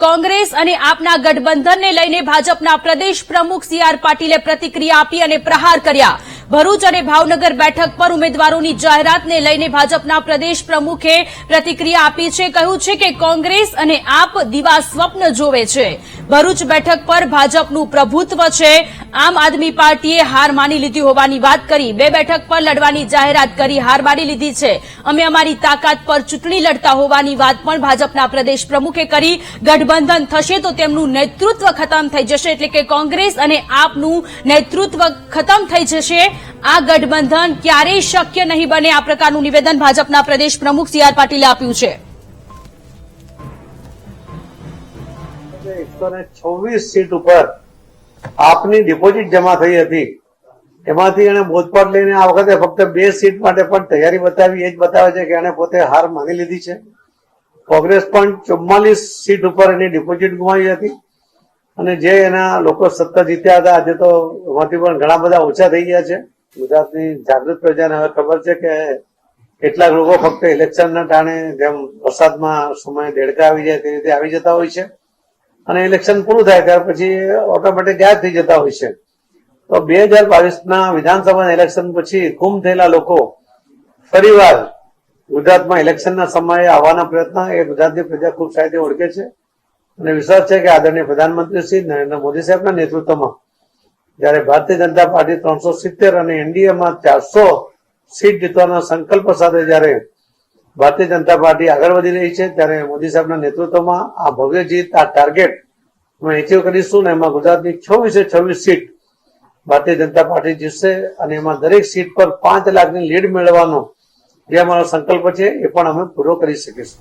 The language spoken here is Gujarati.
કોંગ્રેસ અને આપના ગઠબંધનને લઈને ભાજપના પ્રદેશ પ્રમુખ સી.આર. પાટીલે પ્રતિક્રિયા આપી અને પ્રહાર કર્યા. ભરૂચ અને ભાવનગર બેઠક પર ઉમેદવારોની જાહેરાતને લઈને ભાજપના પ્રદેશ પ્રમુખે પ્રતિક્રિયા આપી છે. કહ્યું છે કે કોંગ્રેસ અને આપ દિવા સ્વપ્ન જોવે છે. ભરૂચ બેઠક પર ભાજપનું પ્રભુત્વ છે. આમ આદમી પાર્ટીએ હાર માની લીધી હોવાની વાત કરી. 2 બેઠક પર લડવાની જાહેરાત કરી હાર માની લીધી છે. અમે અમારી તાકાત પર ચૂંટણી લડતા હોવાની વાત પણ ભાજપના પ્રદેશ પ્રમુખે કરી. ગઠબંધન થશે તો તેમનું નેતૃત્વ ખતમ થઈ જશે, એટલે કે કોંગ્રેસ અને આપનું નેતૃત્વ ખતમ થઈ જશે. આ ગઠબંધન ક્યારેય શક્ય નહીં બને. આ પ્રકારનું નિવેદન ભાજપના પ્રદેશ પ્રમુખ સી.આર. પાટીલે આપ્યું છે. 126 સીટ ઉપર આપની ડિપોઝિટ જમા થઈ હતી, એમાંથી એને બોધપાઠ લઈને આ વખતે ફક્ત 2 સીટ માટે પણ તૈયારી બતાવી. એ જ બતાવે છે કે એને પોતે હાર માની લીધી છે. કોંગ્રેસ પણ 44 સીટ ઉપર એની ડિપોઝિટ ગુમાવી હતી અને જે એના લોકો સત્તા જીત્યા હતા, આજે તો એમાંથી પણ ઘણા બધા ઓછા થઈ ગયા છે. ગુજરાતની જાગૃત પ્રજાને હવે ખબર છે કે કેટલાક લોકો ફક્ત ઇલેક્શનના ટાણે જેમ વરસાદમાં સમય દેડકા આવી જાય તે રીતે આવી જતા હોય છે અને ઇલેક્શન પૂરું થાય ત્યાર પછી ઓટોમેટિક ગાયબ થઈ જતા હોય છે. તો 2022ના વિધાનસભા ઇલેક્શન પછી ગુમ થયેલા લોકો ફરીવાર ગુજરાતમાં ઇલેક્શનના સમયે આવવાના પ્રયત્ન એ ગુજરાતની પ્રજા ખૂબ સારી રીતે ઓળખે છે અને વિશ્વાસ છે કે આદરણીય પ્રધાનમંત્રી શ્રી નરેન્દ્ર મોદી સાહેબના નેતૃત્વમાં જયારે ભારતીય જનતા પાર્ટી 370 અને એનડીએમાં 400 સીટ જીતવાના સંકલ્પ સાથે જયારે ભારતીય જનતા પાર્ટી આગળ વધી રહી છે, ત્યારે મોદી સાહેબના નેતૃત્વમાં આ ભવ્ય જીત, આ ટાર્ગેટ અમે એચીવ કરીશું ને એમાં ગુજરાતની 26 સીટ ભારતીય જનતા પાર્ટી જીતશે અને એમાં દરેક સીટ પર 5 લાખની લીડ મેળવવાનો જે અમારો સંકલ્પ છે એ પણ અમે પૂરો કરી શકીશું.